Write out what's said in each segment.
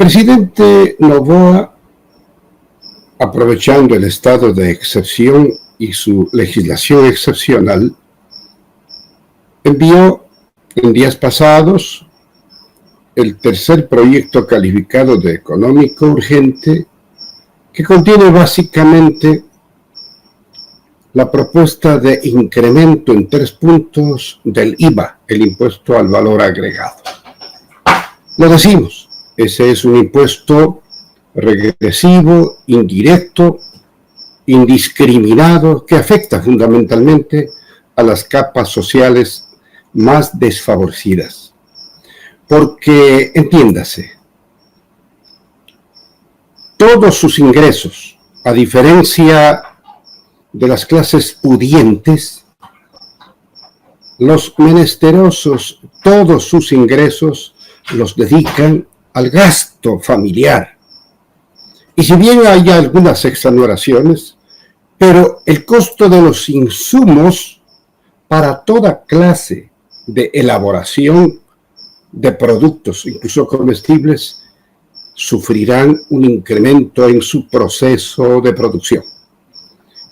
presidente Noboa, aprovechando el estado de excepción y su legislación excepcional, envió en días pasados el tercer proyecto calificado de económico urgente, que contiene básicamente la propuesta de incremento en 3 puntos del IVA, el impuesto al valor agregado. Lo decimos, ese es un impuesto regresivo, indirecto, indiscriminado, que afecta fundamentalmente a las capas sociales más desfavorecidas. Porque, entiéndase, todos sus ingresos, a diferencia de las clases pudientes, los menesterosos, todos sus ingresos los dedican al gasto familiar. Y si bien hay algunas exoneraciones, pero el costo de los insumos para toda clase de elaboración de productos, incluso comestibles, sufrirán un incremento en su proceso de producción.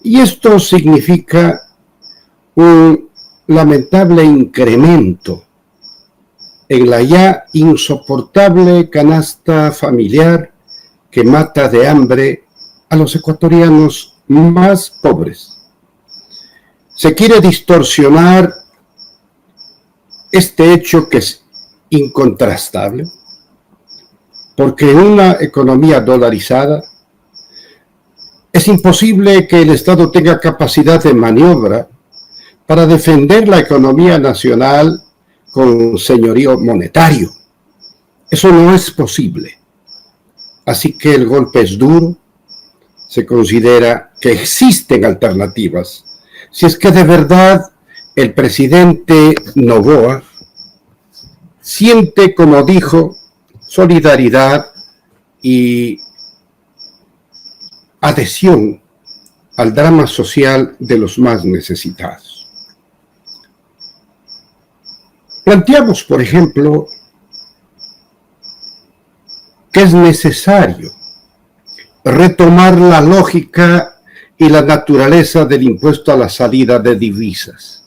Y esto significa un lamentable incremento en la ya insoportable canasta familiar que mata de hambre a los ecuatorianos más pobres. Se quiere distorsionar este hecho que es incontrastable, porque en una economía dolarizada es imposible que el Estado tenga capacidad de maniobra para defender la economía nacional con señorío monetario. Eso no es posible. Así que el golpe es duro. Se considera que existen alternativas. Si es que de verdad el presidente Noboa siente, como dijo, solidaridad y adhesión al drama social de los más necesitados. Planteamos, por ejemplo, que es necesario retomar la lógica y la naturaleza del impuesto a la salida de divisas.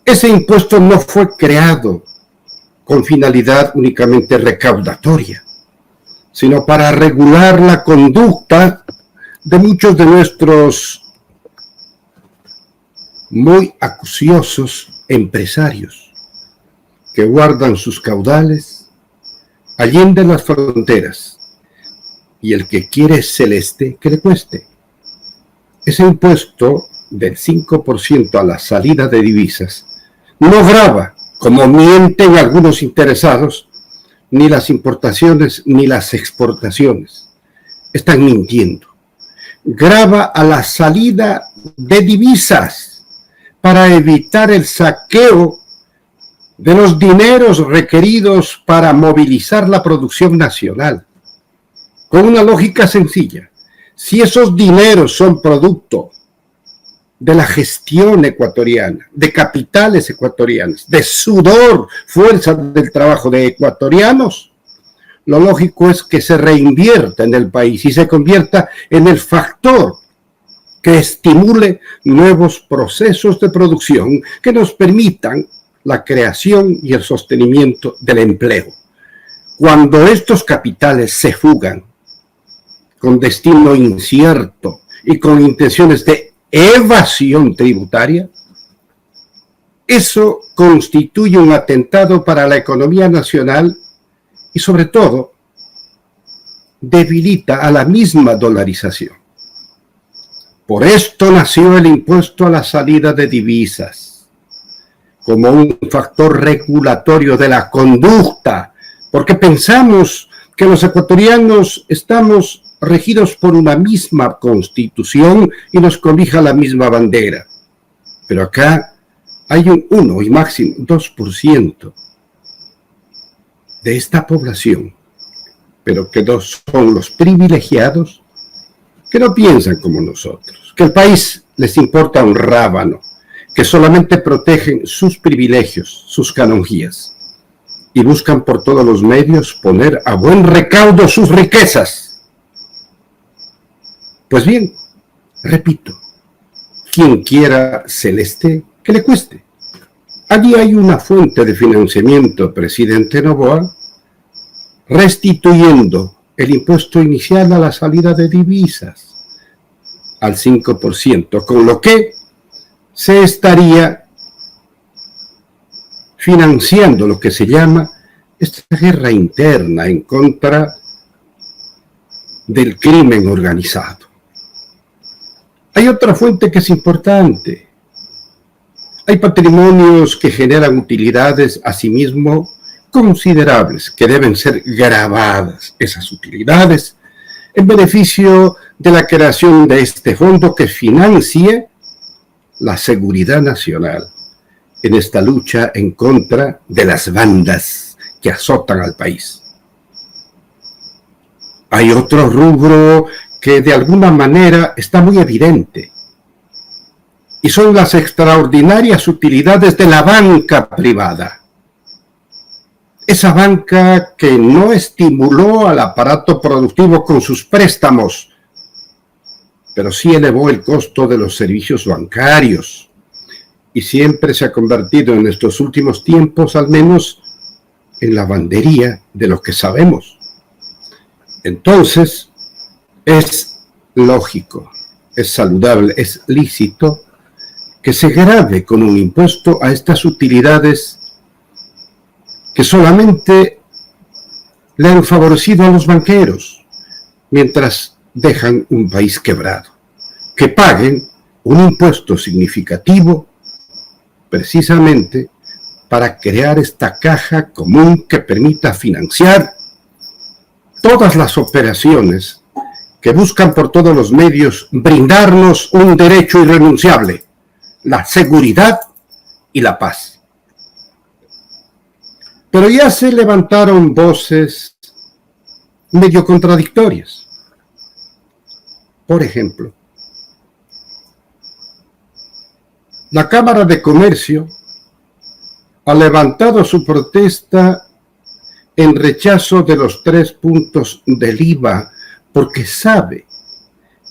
Ese impuesto no fue creado con finalidad únicamente recaudatoria, sino para regular la conducta de muchos de nuestros muy acuciosos empresarios que guardan sus caudales allende las fronteras, y el que quiere celeste, que le cueste. Ese impuesto del 5% a la salida de divisas no grava, como mienten algunos interesados, ni las importaciones ni las exportaciones. Están mintiendo. Grava a la salida de divisas para evitar el saqueo de los dineros requeridos para movilizar la producción nacional. Con una lógica sencilla. Si esos dineros son producto de la gestión ecuatoriana, de capitales ecuatorianos, de sudor, fuerza del trabajo de ecuatorianos, lo lógico es que se reinvierta en el país y se convierta en el factor que estimule nuevos procesos de producción que nos permitan la creación y el sostenimiento del empleo. Cuando estos capitales se fugan con destino incierto y con intenciones de evasión tributaria, eso constituye un atentado para la economía nacional y sobre todo debilita a la misma dolarización. Por esto nació el impuesto a la salida de divisas, como un factor regulatorio de la conducta, porque pensamos que los ecuatorianos estamos regidos por una misma constitución y nos cobija la misma bandera. Pero acá hay un 1 y máximo 2% de esta población, pero que son los privilegiados, que no piensan como nosotros, que el país les importa un rábano, que solamente protegen sus privilegios, sus canonjías. y buscan por todos los medios poner a buen recaudo sus riquezas. Pues bien, repito, quien quiera celeste, que le cueste. Allí hay una fuente de financiamiento, presidente Noboa, restituyendo el impuesto inicial a la salida de divisas al 5%, con lo que se estaría financiando lo que se llama esta guerra interna en contra del crimen organizado. Hay otra fuente que es importante. Hay patrimonios que generan utilidades asimismo considerables, que deben ser grabadas esas utilidades en beneficio de la creación de este fondo que financie la seguridad nacional en esta lucha en contra de las bandas que azotan al país. Hay otro rubro que de alguna manera está muy evidente, y son las extraordinarias utilidades de la banca privada. Esa banca que no estimuló al aparato productivo con sus préstamos, pero sí elevó el costo de los servicios bancarios, y siempre se ha convertido en estos últimos tiempos, al menos, en la bandería de lo que sabemos. Entonces, es lógico, es saludable, es lícito que se grave con un impuesto a estas utilidades que solamente le han favorecido a los banqueros, mientras dejan un país quebrado. Que paguen un impuesto significativo precisamente para crear esta caja común que permita financiar todas las operaciones que buscan por todos los medios brindarnos un derecho irrenunciable, la seguridad y la paz. Pero ya se levantaron voces medio contradictorias. Por ejemplo, la Cámara de Comercio ha levantado su protesta en rechazo de los 3 puntos del IVA porque sabe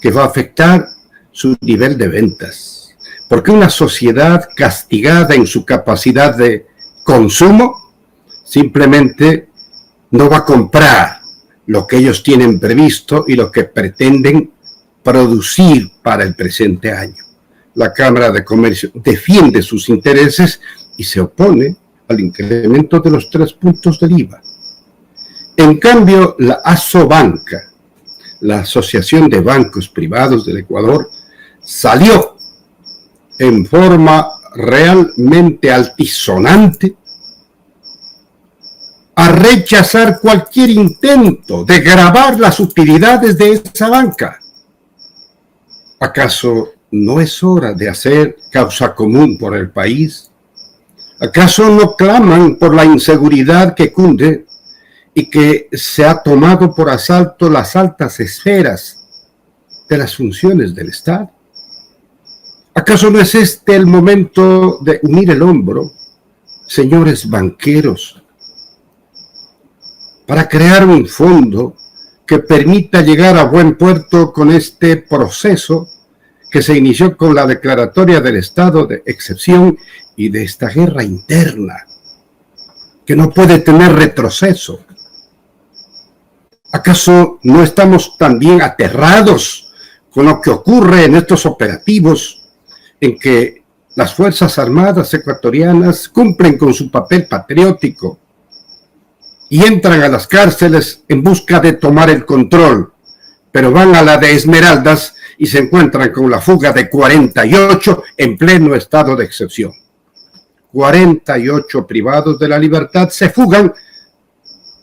que va a afectar su nivel de ventas. Porque una sociedad castigada en su capacidad de consumo simplemente no va a comprar lo que ellos tienen previsto y lo que pretenden producir para el presente año. La Cámara de Comercio defiende sus intereses y se opone al incremento de los 3 puntos del IVA. En cambio, la Asobanca, la Asociación de Bancos Privados del Ecuador, salió en forma realmente altisonante a rechazar cualquier intento de gravar las utilidades de esa banca. ¿Acaso no es hora de hacer causa común por el país? ¿Acaso no claman por la inseguridad que cunde y que se ha tomado por asalto las altas esferas de las funciones del Estado? ¿Acaso no es este el momento de unir el hombro, señores banqueros, para crear un fondo que permita llegar a buen puerto con este proceso que se inició con la declaratoria del estado de excepción y de esta guerra interna, que no puede tener retroceso? ¿Acaso no estamos también aterrados con lo que ocurre en estos operativos en que las Fuerzas Armadas ecuatorianas cumplen con su papel patriótico y entran a las cárceles en busca de tomar el control, pero van a la de Esmeraldas y se encuentran con la fuga de 48 en pleno estado de excepción? 48 privados de la libertad se fugan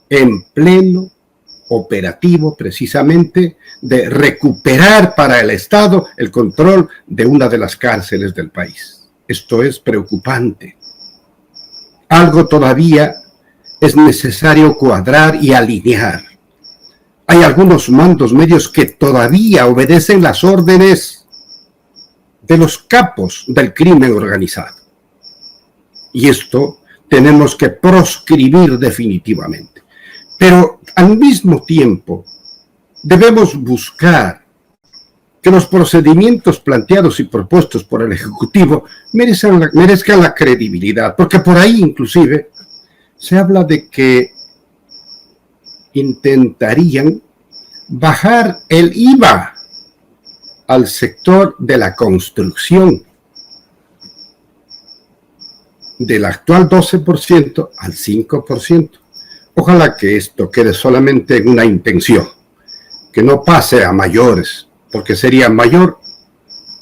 en pleno operativo precisamente de recuperar para el Estado el control de una de las cárceles del país. Esto es preocupante. Algo todavía es necesario cuadrar y alinear. Hay algunos mandos medios que todavía obedecen las órdenes de los capos del crimen organizado. Y esto tenemos que proscribir definitivamente. Pero al mismo tiempo debemos buscar que los procedimientos planteados y propuestos por el Ejecutivo merezcan la credibilidad, porque por ahí inclusive se habla de que intentarían bajar el IVA al sector de la construcción del actual 12% al 5%. Ojalá que esto quede solamente en una intención, que no pase a mayores, porque sería mayor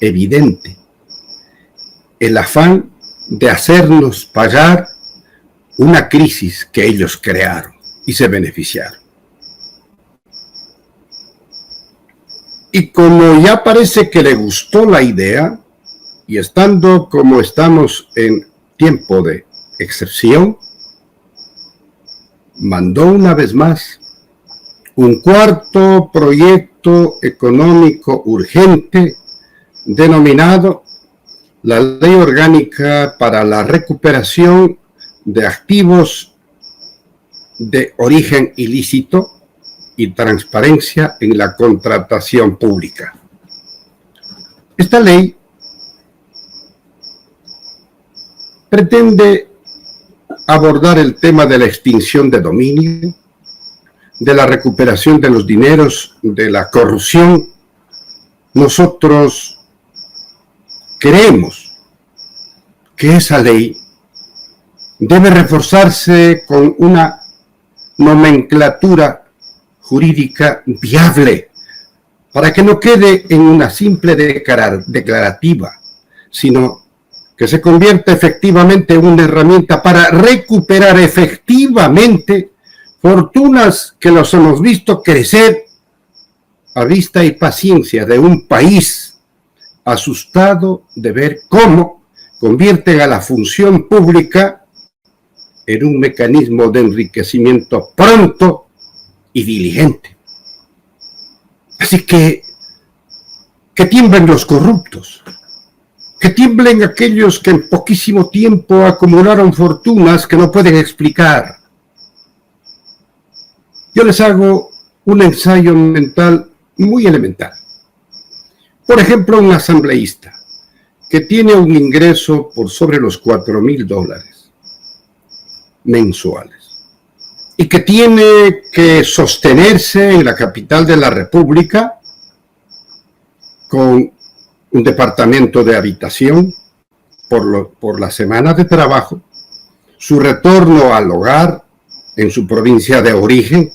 evidente el afán de hacernos pagar una crisis que ellos crearon y se beneficiaron. Y como ya parece que le gustó la idea, y estando como estamos en tiempo de excepción, mandó una vez más un cuarto proyecto económico urgente denominado la Ley Orgánica para la Recuperación de Activos de Origen Ilícito y Transparencia en la Contratación Pública. Esta ley pretende abordar el tema de la extinción de dominio, de la recuperación de los dineros, de la corrupción. Nosotros creemos que esa ley debe reforzarse con una nomenclatura jurídica viable, para que no quede en una simple declarativa, sino que se convierta efectivamente en una herramienta para recuperar efectivamente fortunas que los hemos visto crecer a vista y paciencia de un país asustado de ver cómo convierten a la función pública en un mecanismo de enriquecimiento pronto y diligente. Así que tiemblen los corruptos, que tiemblen aquellos que en poquísimo tiempo acumularon fortunas que no pueden explicar. Yo les hago un ensayo mental muy elemental. Por ejemplo, un asambleísta que tiene un ingreso por sobre los $4,000 mensuales y que tiene que sostenerse en la capital de la República con un departamento de habitación por la semana de trabajo, su retorno al hogar en su provincia de origen,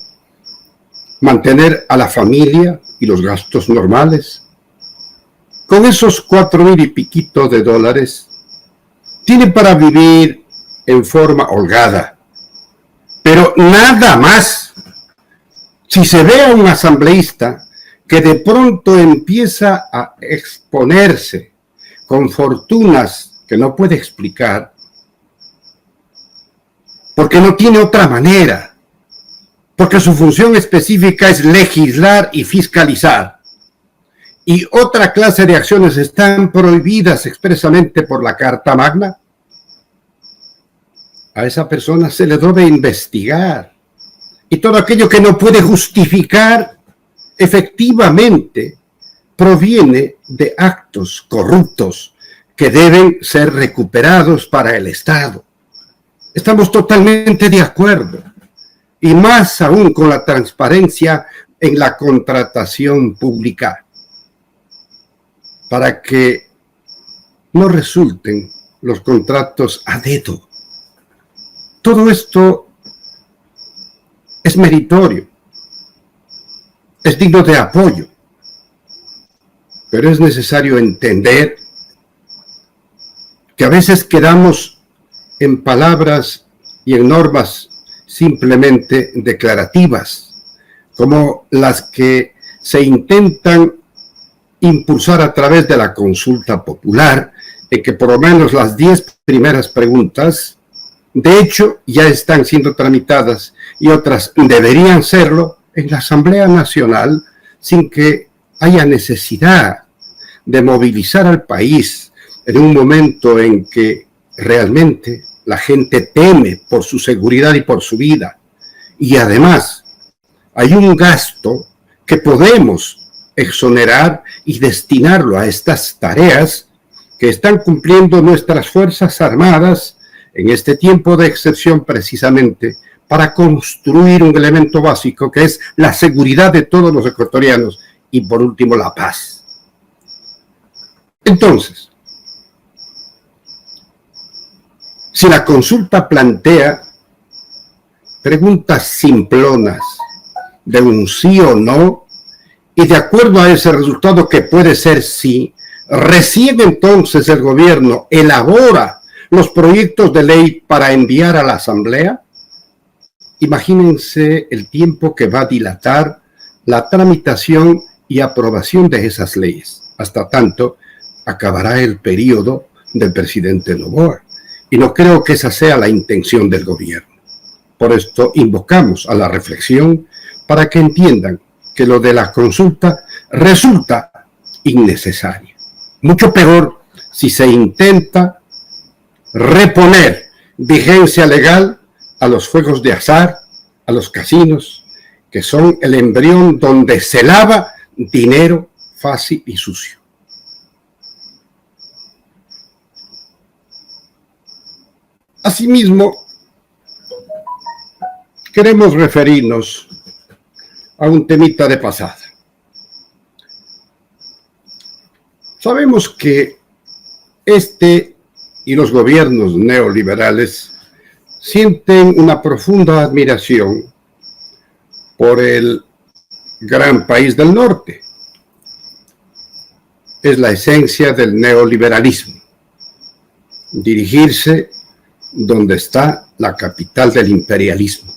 mantener a la familia y los gastos normales. Con esos 4,000 y piquito de dólares, tiene para vivir en forma holgada, pero nada más. Si se ve a un asambleísta que de pronto empieza a exponerse con fortunas que no puede explicar, porque no tiene otra manera, porque su función específica es legislar y fiscalizar, y otra clase de acciones están prohibidas expresamente por la Carta Magna, a esa persona se le debe investigar. Y todo aquello que no puede justificar efectivamente proviene de actos corruptos que deben ser recuperados para el Estado. Estamos totalmente de acuerdo. Y más aún con la transparencia en la contratación pública, para que no resulten los contratos a dedo. Todo esto es meritorio, es digno de apoyo, pero es necesario entender que a veces quedamos en palabras y en normas simplemente declarativas, como las que se intentan impulsar a través de la consulta popular, en que por lo menos las 10 primeras preguntas, de hecho, ya están siendo tramitadas y otras deberían serlo en la Asamblea Nacional sin que haya necesidad de movilizar al país en un momento en que realmente la gente teme por su seguridad y por su vida. Y además, hay un gasto que podemos exonerar y destinarlo a estas tareas que están cumpliendo nuestras Fuerzas Armadas en este tiempo de excepción, precisamente para construir un elemento básico que es la seguridad de todos los ecuatorianos y, por último, la paz. Entonces, si la consulta plantea preguntas simplonas de un sí o no, y de acuerdo a ese resultado que puede ser sí, recién entonces el gobierno elabora los proyectos de ley para enviar a la Asamblea, imagínense el tiempo que va a dilatar la tramitación y aprobación de esas leyes. Hasta tanto, acabará el periodo del presidente Noboa. Y no creo que esa sea la intención del gobierno. Por esto invocamos a la reflexión para que entiendan que lo de la consulta resulta innecesario. Mucho peor si se intenta reponer vigencia legal a los juegos de azar, a los casinos, que son el embrión donde se lava dinero fácil y sucio. Asimismo, queremos referirnos a un temita de pasada. Sabemos que y los gobiernos neoliberales sienten una profunda admiración por el gran país del norte. Es la esencia del neoliberalismo, dirigirse donde está la capital del imperialismo.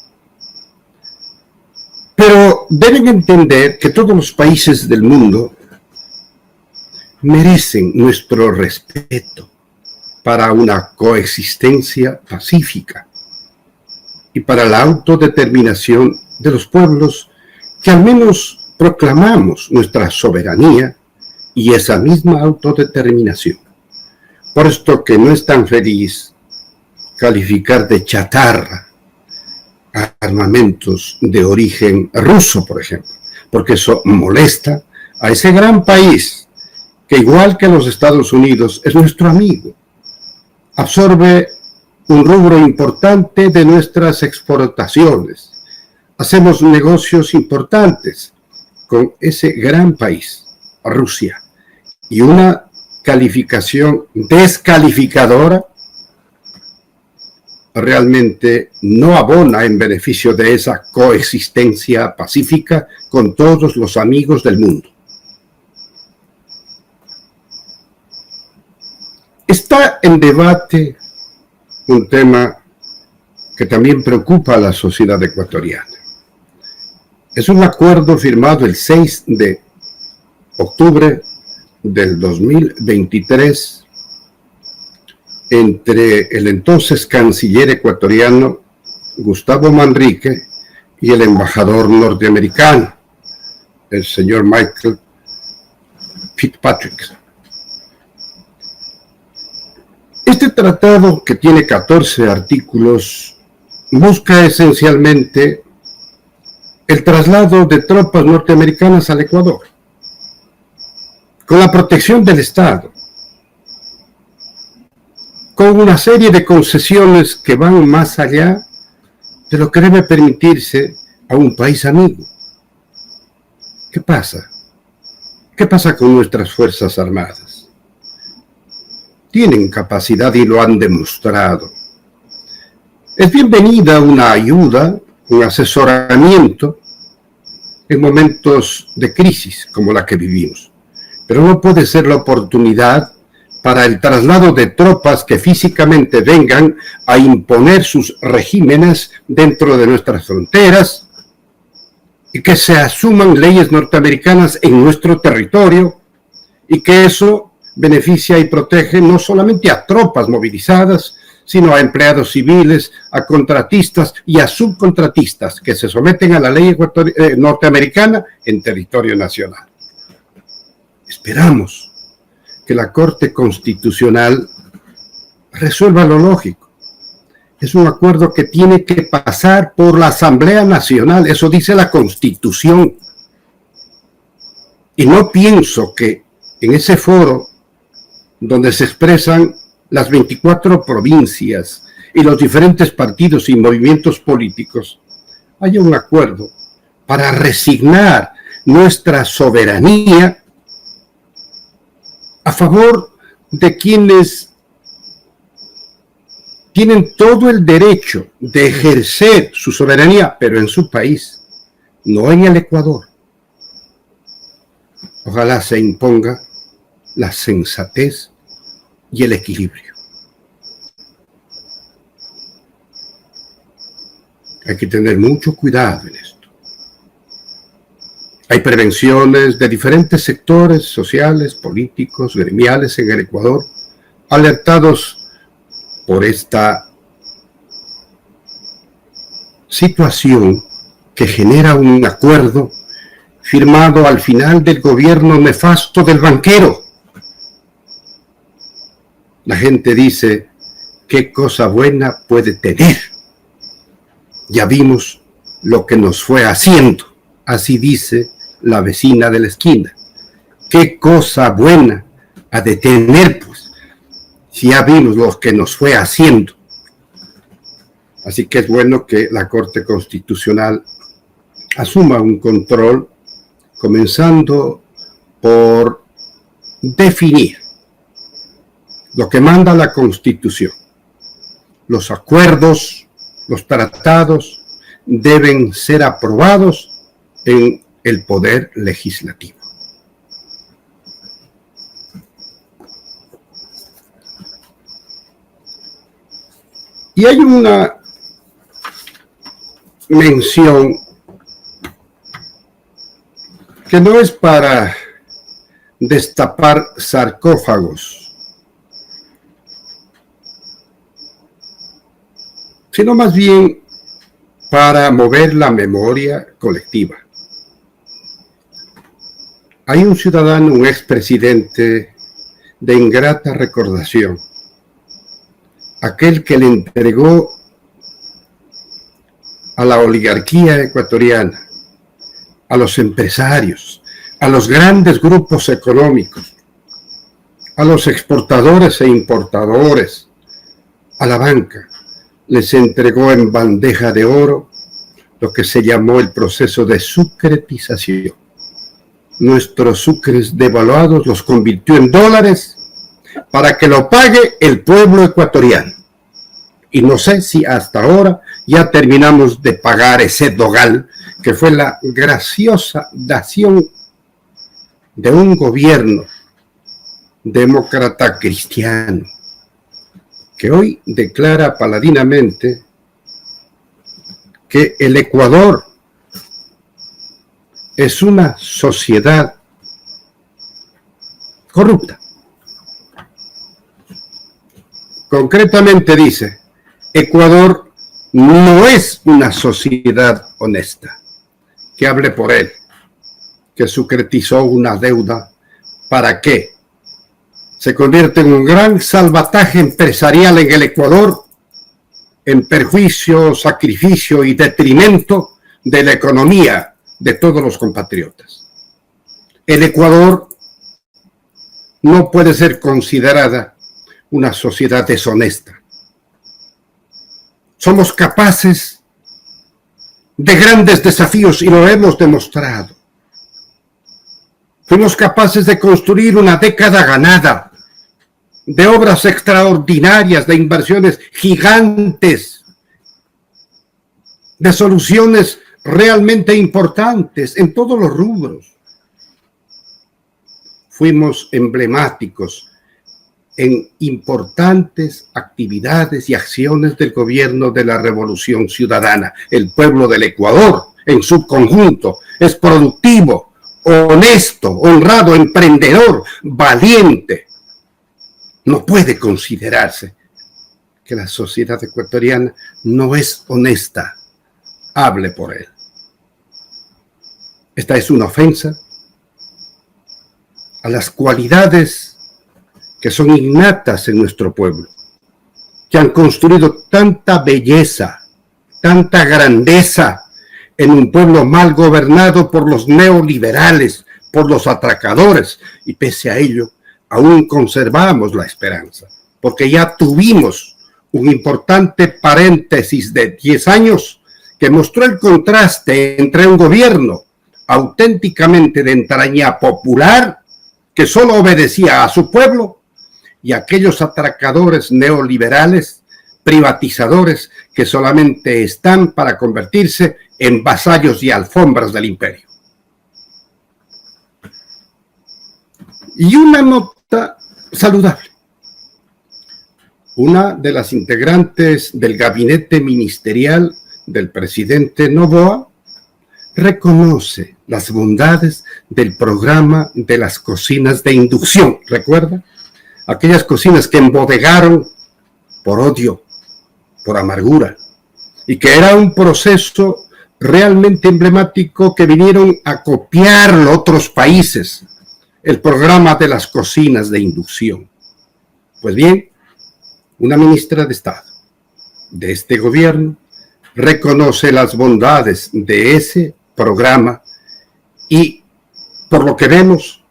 Pero deben entender que todos los países del mundo merecen nuestro respeto para una coexistencia pacífica y para la autodeterminación de los pueblos que al menos proclamamos nuestra soberanía y esa misma autodeterminación. Por esto que no es tan feliz calificar de chatarra armamentos de origen ruso, por ejemplo, porque eso molesta a ese gran país que, igual que los Estados Unidos, es nuestro amigo. Absorbe un rubro importante de nuestras exportaciones. Hacemos negocios importantes con ese gran país, Rusia, y una calificación descalificadora realmente no abona en beneficio de esa coexistencia pacífica con todos los amigos del mundo. Está en debate un tema que también preocupa a la sociedad ecuatoriana. Es un acuerdo firmado el 6 de octubre del 2023 entre el entonces canciller ecuatoriano Gustavo Manrique y el embajador norteamericano, el señor Michael Fitzpatrick. Este tratado, que tiene 14 artículos, busca esencialmente el traslado de tropas norteamericanas al Ecuador, con la protección del Estado, con una serie de concesiones que van más allá de lo que debe permitirse a un país amigo. ¿Qué pasa? ¿Qué pasa con nuestras Fuerzas Armadas? Tienen capacidad y lo han demostrado. Es bienvenida una ayuda, un asesoramiento en momentos de crisis como la que vivimos, pero no puede ser la oportunidad para el traslado de tropas que físicamente vengan a imponer sus regímenes dentro de nuestras fronteras y que se asuman leyes norteamericanas en nuestro territorio y que eso beneficia y protege no solamente a tropas movilizadas, sino a empleados civiles, a contratistas y a subcontratistas que se someten a la ley norteamericana en territorio nacional. Esperamos que la Corte Constitucional resuelva lo lógico Es un acuerdo que tiene que pasar por la Asamblea Nacional, eso dice la Constitución. Y no pienso que en ese foro donde se expresan las 24 provincias y los diferentes partidos y movimientos políticos, haya un acuerdo para resignar nuestra soberanía a favor de quienes tienen todo el derecho de ejercer su soberanía, pero en su país, no en el Ecuador. Ojalá se imponga la sensatez y el equilibrio. Hay que tener mucho cuidado en esto. Hay prevenciones de diferentes sectores sociales, políticos, gremiales en el Ecuador, alertados por esta situación que genera un acuerdo firmado al final del gobierno nefasto del banquero. La gente dice, ¿qué cosa buena puede tener? Ya vimos lo que nos fue haciendo, así dice la vecina de la esquina. ¿Qué cosa buena ha de tener, pues? Si ya vimos lo que nos fue haciendo. Así que es bueno que la Corte Constitucional asuma un control, comenzando por definir lo que manda la Constitución. Los acuerdos, los tratados deben ser aprobados en el Poder Legislativo. Y hay una mención que no es para destapar sarcófagos, sino más bien para mover la memoria colectiva. Hay un ciudadano, un expresidente de ingrata recordación, aquel que le entregó a la oligarquía ecuatoriana, a los empresarios, a los grandes grupos económicos, a los exportadores e importadores, a la banca, les entregó en bandeja de oro lo que se llamó el proceso de sucretización. Nuestros sucres devaluados los convirtió en dólares para que lo pague el pueblo ecuatoriano. Y no sé si hasta ahora ya terminamos de pagar ese dogal, que fue la graciosa dación de un gobierno demócrata cristiano, que hoy declara paladinamente que el Ecuador es una sociedad corrupta. Concretamente dice, Ecuador no es una sociedad honesta. Que hable por él, que sucretizó una deuda. ¿Para qué? Se convierte en un gran salvataje empresarial en el Ecuador, en perjuicio, sacrificio y detrimento de la economía de todos los compatriotas. El Ecuador no puede ser considerada una sociedad deshonesta. Somos capaces de grandes desafíos y lo hemos demostrado. Fuimos capaces de construir una década ganada, de obras extraordinarias, de inversiones gigantes, de soluciones realmente importantes en todos los rubros. Fuimos emblemáticos en importantes actividades y acciones del gobierno de la Revolución Ciudadana. El pueblo del Ecuador, en su conjunto, es productivo, honesto, honrado, emprendedor, valiente. No puede considerarse que la sociedad ecuatoriana no es honesta. Hable por él. Esta es una ofensa a las cualidades que son innatas en nuestro pueblo. que han construido tanta belleza, tanta grandeza en un pueblo mal gobernado por los neoliberales, por los atracadores, y pese a ello, aún conservamos la esperanza, porque ya tuvimos un importante paréntesis de 10 años que mostró el contraste entre un gobierno auténticamente de entraña popular, que solo obedecía a su pueblo, y aquellos atracadores neoliberales, privatizadores, que solamente están para convertirse en vasallos y alfombras del imperio. Y una nota saludable. Una de las integrantes del gabinete ministerial del presidente Noboa reconoce las bondades del programa de las cocinas de inducción. ¿Recuerda? Aquellas cocinas que embodegaron por odio, por amargura, y que era un proceso realmente emblemático que vinieron a copiarlo otros países, el programa de las cocinas de inducción. Pues bien, una ministra de Estado de este gobierno reconoce las bondades de ese programa y, por lo que vemos,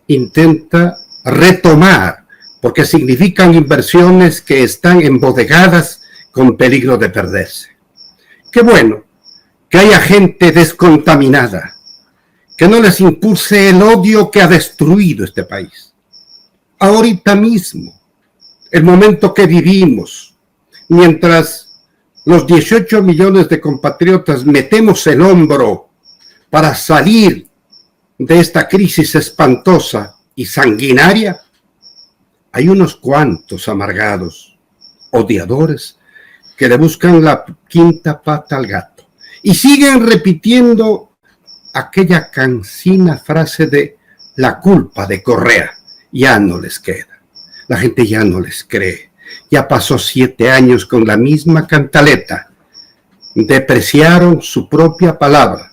intenta retomar, porque significan inversiones que están embodegadas con peligro de perderse. Qué bueno que haya gente descontaminada, que no les impulse el odio que ha destruido este país. Ahorita mismo, el momento que vivimos, mientras los 18 millones de compatriotas metemos el hombro para salir de esta crisis espantosa y sanguinaria, hay unos cuantos amargados, odiadores, que le buscan la quinta pata al gato y siguen repitiendo aquella cansina frase de la culpa de Correa. Ya no les queda, la gente ya no les cree. Ya pasó 7 años con la misma cantaleta. Depreciaron su propia palabra,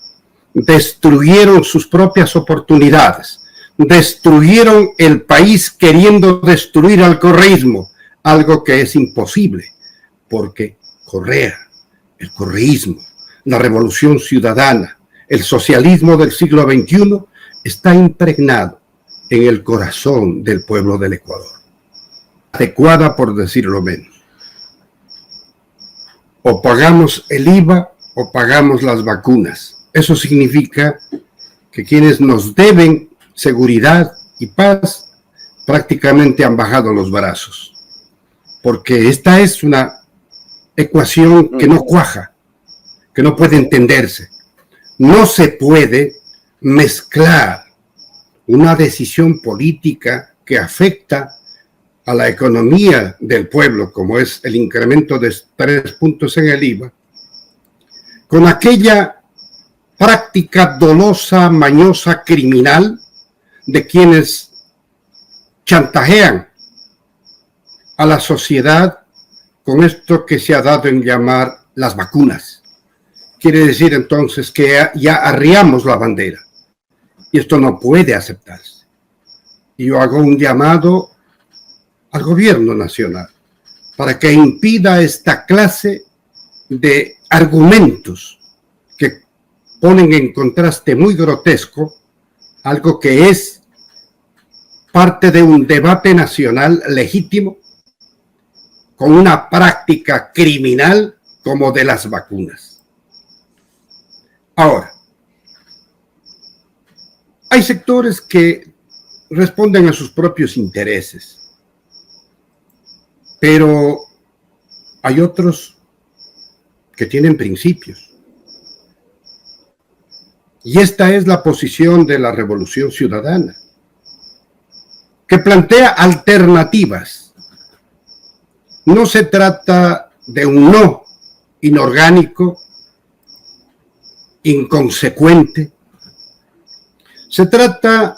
destruyeron sus propias oportunidades, destruyeron el país queriendo destruir al correísmo, algo que es imposible, porque Correa, el correísmo, la revolución ciudadana, el socialismo del siglo XXI está impregnado en el corazón del pueblo del Ecuador. Adecuada, por decirlo menos. O pagamos el IVA o pagamos las vacunas. Eso significa que quienes nos deben seguridad y paz prácticamente han bajado los brazos, porque esta es una ecuación que no cuaja, que no puede entenderse. No se puede mezclar una decisión política que afecta a la economía del pueblo, como es el incremento de 3 puntos en el IVA, con aquella práctica dolosa, mañosa, criminal de quienes chantajean a la sociedad con esto que se ha dado en llamar las vacunas. Quiere decir entonces que ya arriamos la bandera y esto no puede aceptarse. Y yo hago un llamado al gobierno nacional para que impida esta clase de argumentos que ponen en contraste muy grotesco algo que es parte de un debate nacional legítimo con una práctica criminal como de las vacunas. Ahora, hay sectores que responden a sus propios intereses, pero hay otros que tienen principios. Y esta es la posición de la Revolución Ciudadana, que plantea alternativas. No se trata de un no inorgánico, inconsecuente. Se trata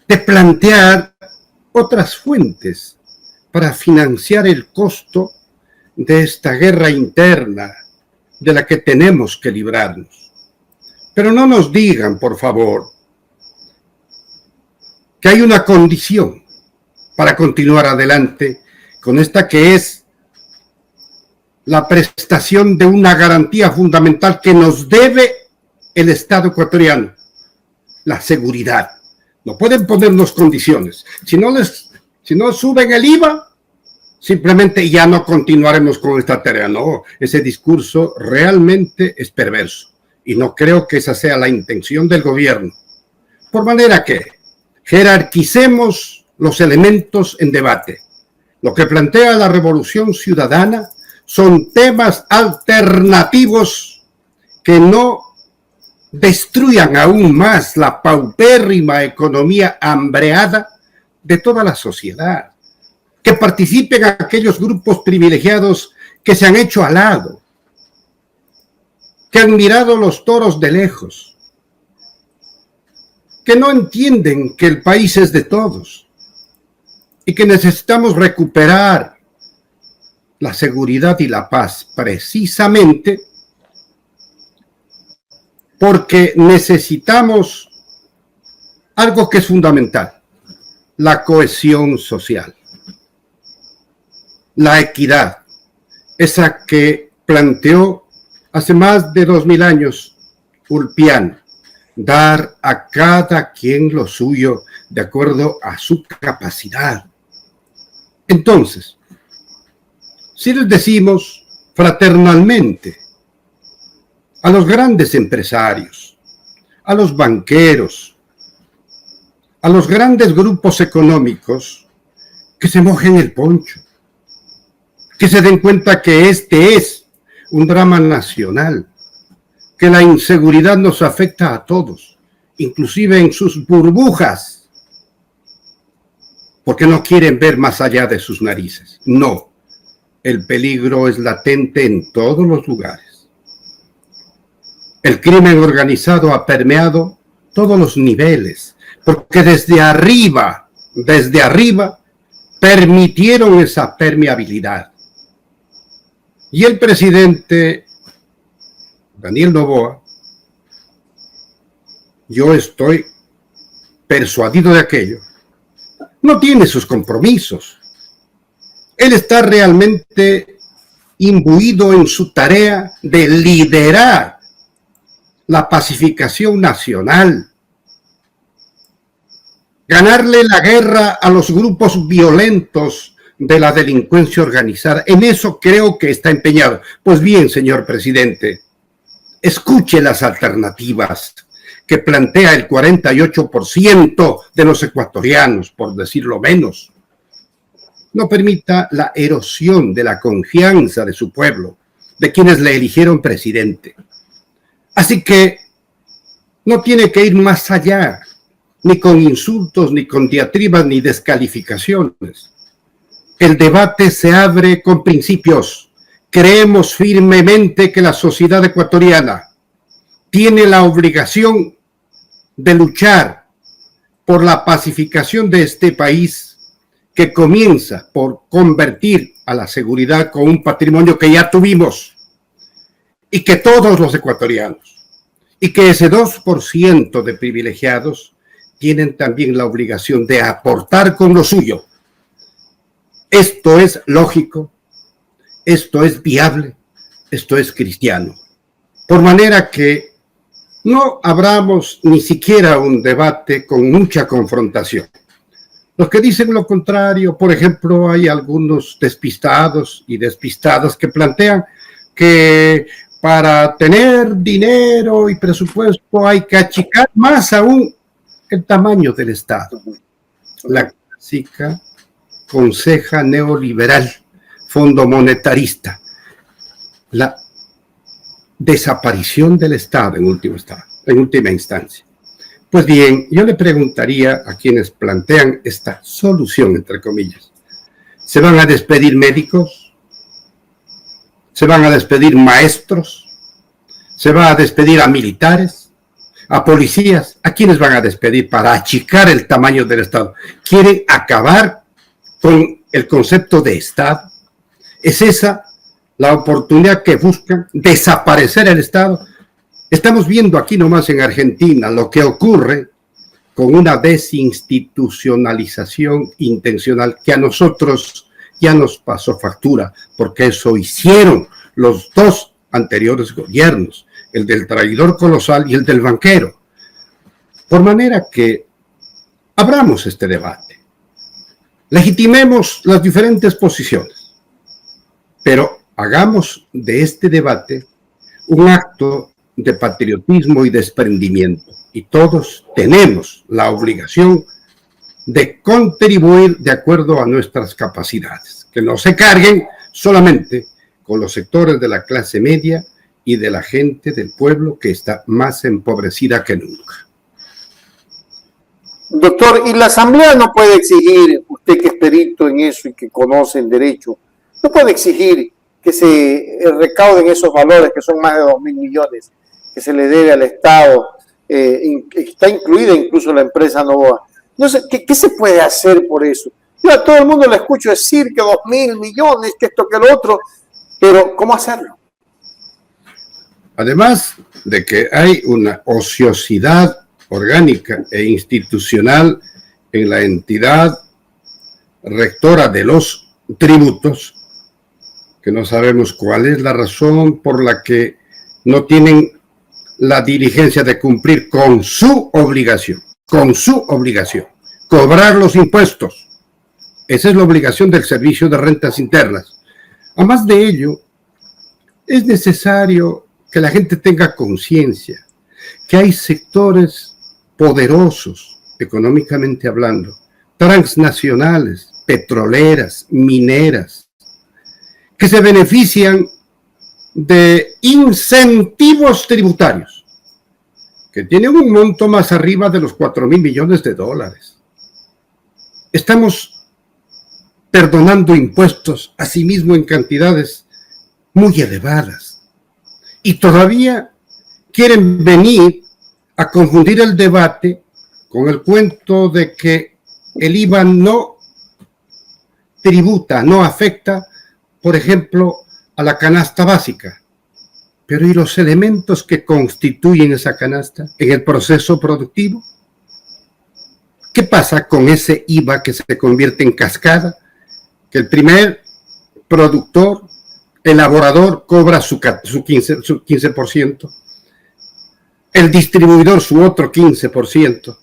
de plantear otras fuentes para financiar el costo de esta guerra interna de la que tenemos que librarnos. Pero no nos digan, por favor, que hay una condición para continuar adelante, con esta que es la prestación de una garantía fundamental que nos debe el Estado ecuatoriano, la seguridad. No pueden ponernos condiciones. Si no suben el IVA, simplemente ya no continuaremos con esta tarea. No, ese discurso realmente es perverso y no creo que esa sea la intención del gobierno. Por manera que jerarquicemos los elementos en debate. Lo que plantea la Revolución Ciudadana son temas alternativos que no destruyan aún más la paupérrima economía hambreada de toda la sociedad. Que participen aquellos grupos privilegiados que se han hecho al lado, que han mirado los toros de lejos, que no entienden que el país es de todos y que necesitamos recuperar la seguridad y la paz precisamente porque necesitamos algo que es fundamental, la cohesión social, la equidad, esa que planteó hace más de 2000 años Ulpiano, dar a cada quien lo suyo de acuerdo a su capacidad. Entonces, si les decimos fraternalmente a los grandes empresarios, a los banqueros, a los grandes grupos económicos, que se mojen el poncho, que se den cuenta que este es un drama nacional, que la inseguridad nos afecta a todos, inclusive en sus burbujas, porque no quieren ver más allá de sus narices. No, el peligro es latente en todos los lugares. El crimen organizado ha permeado todos los niveles, porque desde arriba, permitieron esa permeabilidad. Y el presidente Daniel Noboa, yo estoy persuadido de aquello, no tiene sus compromisos. Él está realmente imbuido en su tarea de liderar la pacificación nacional, ganarle la guerra a los grupos violentos de la delincuencia organizada. En eso creo que está empeñado. Pues bien, señor presidente, escuche las alternativas que plantea el 48% de los ecuatorianos, por decirlo menos. No permita la erosión de la confianza de su pueblo, de quienes le eligieron presidente. Así que no tiene que ir más allá, ni con insultos, ni con diatribas, ni descalificaciones. El debate se abre con principios. Creemos firmemente que la sociedad ecuatoriana tiene la obligación de luchar por la pacificación de este país, que comienza por convertir a la seguridad con un patrimonio que ya tuvimos, y que todos los ecuatorianos, y que ese 2% de privilegiados tienen también la obligación de aportar con lo suyo. Esto es lógico, esto es viable, esto es cristiano. Por manera que no abramos ni siquiera un debate con mucha confrontación. Los que dicen lo contrario, por ejemplo, hay algunos despistados y despistadas que plantean que para tener dinero y presupuesto hay que achicar más aún el tamaño del Estado. La clásica conseja neoliberal, fondo monetarista, la desaparición del Estado en última instancia. Pues bien, yo le preguntaría a quienes plantean esta solución, entre comillas, ¿se van a despedir médicos? ¿Se van a despedir maestros? ¿Se va a despedir a militares? ¿A policías? ¿A quiénes van a despedir para achicar el tamaño del Estado? ¿Quieren acabar con el concepto de Estado? ¿Es esa la oportunidad que buscan? ¿Desaparecer el Estado? Estamos viendo aquí nomás en Argentina lo que ocurre con una desinstitucionalización intencional que a nosotros ya nos pasó factura, porque eso hicieron los dos anteriores gobiernos, el del traidor colosal y el del banquero. Por manera que abramos este debate, legitimemos las diferentes posiciones, pero hagamos de este debate un acto de patriotismo y desprendimiento, y todos tenemos la obligación de contribuir de acuerdo a nuestras capacidades, que no se carguen solamente con los sectores de la clase media y de la gente del pueblo que está más empobrecida que nunca. Doctor, y la Asamblea no puede exigir, usted que es perito en eso y que conoce el derecho, no puede exigir que se recauden esos valores, que son más de 2.000 millones, que se le debe al Estado, está incluida incluso la empresa Novoa. No sé, ¿qué se puede hacer por eso? Yo a todo el mundo le escucho decir que 2.000 millones, que esto, que lo otro, pero ¿cómo hacerlo? Además de que hay una ociosidad orgánica e institucional en la entidad rectora de los tributos, que no sabemos cuál es la razón por la que no tienen la diligencia de cumplir con su obligación, cobrar los impuestos. Esa es la obligación del Servicio de Rentas Internas. Además de ello, es necesario que la gente tenga conciencia que hay sectores poderosos, económicamente hablando, transnacionales, petroleras, mineras, que se benefician de incentivos tributarios, que tienen un monto más arriba de los 4.000 millones de dólares. Estamos perdonando impuestos, asimismo en cantidades muy elevadas, y todavía quieren venir a confundir el debate con el cuento de que el IVA no tributa, no afecta, por ejemplo, a la canasta básica. Pero ¿y los elementos que constituyen esa canasta en el proceso productivo? ¿Qué pasa con ese IVA que se convierte en cascada? Que el primer productor, elaborador, cobra su 15%, el distribuidor su otro 15%,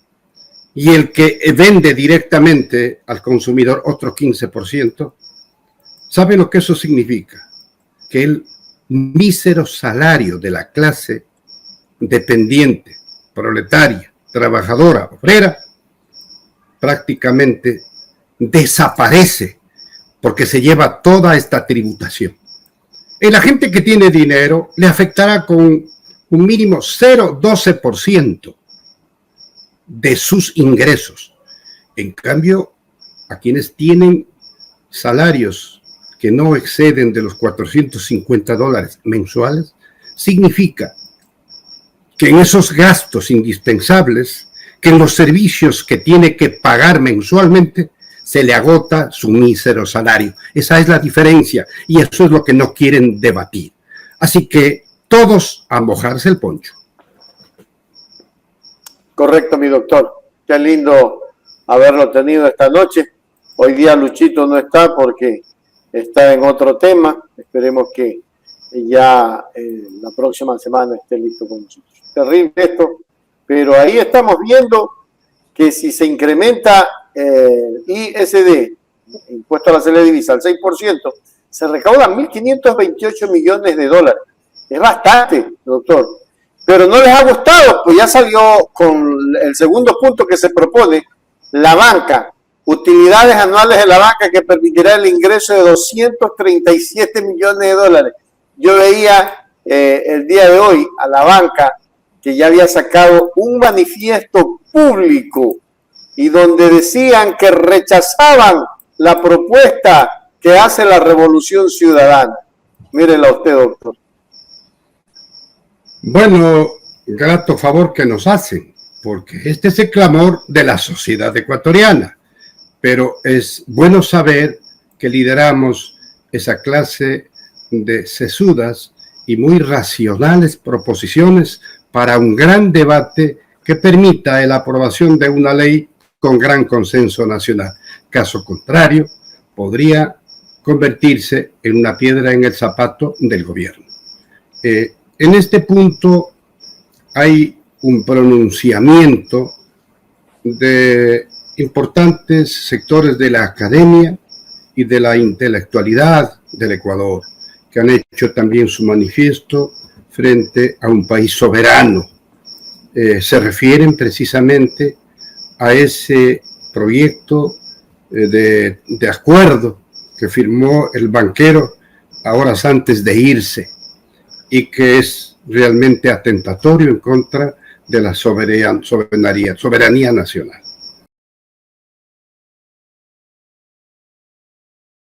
y el que vende directamente al consumidor otro 15%. ¿Sabe lo que eso significa? Que el mísero salario de la clase dependiente, proletaria, trabajadora, obrera, prácticamente desaparece porque se lleva toda esta tributación. Y la gente que tiene dinero le afectará con un mínimo 0,12% de sus ingresos. En cambio, a quienes tienen salarios que no exceden de los $450 mensuales, significa que en esos gastos indispensables, que en los servicios que tiene que pagar mensualmente, se le agota su mísero salario. Esa es la diferencia y eso es lo que no quieren debatir. Así que todos a mojarse el poncho. Correcto, mi doctor. Qué lindo haberlo tenido esta noche. Hoy día Luchito no está porque está en otro tema. Esperemos que ya la próxima semana esté listo con nosotros. Terrible esto, pero ahí estamos viendo que si se incrementa ISD, impuesto a la salida de divisa, al 6%, se recaudan 1.528 millones de dólares. Es bastante, doctor. Pero no les ha gustado, pues ya salió con el segundo punto que se propone, la banca, utilidades anuales de la banca que permitirá el ingreso de 237 millones de dólares. Yo veía el día de hoy a la banca que ya había sacado un manifiesto público y donde decían que rechazaban la propuesta que hace la Revolución Ciudadana. Mírenla usted, doctor. Bueno, grato favor que nos hacen, porque este es el clamor de la sociedad ecuatoriana, pero es bueno saber que lideramos esa clase de sesudas y muy racionales proposiciones para un gran debate que permita la aprobación de una ley con gran consenso nacional. Caso contrario, podría convertirse en una piedra en el zapato del gobierno. En este punto hay un pronunciamiento de importantes sectores de la academia y de la intelectualidad del Ecuador, que han hecho también su manifiesto frente a un país soberano. Se refieren precisamente a ese proyecto de acuerdo que firmó el banquero horas antes de irse y que es realmente atentatorio en contra de la soberanía nacional.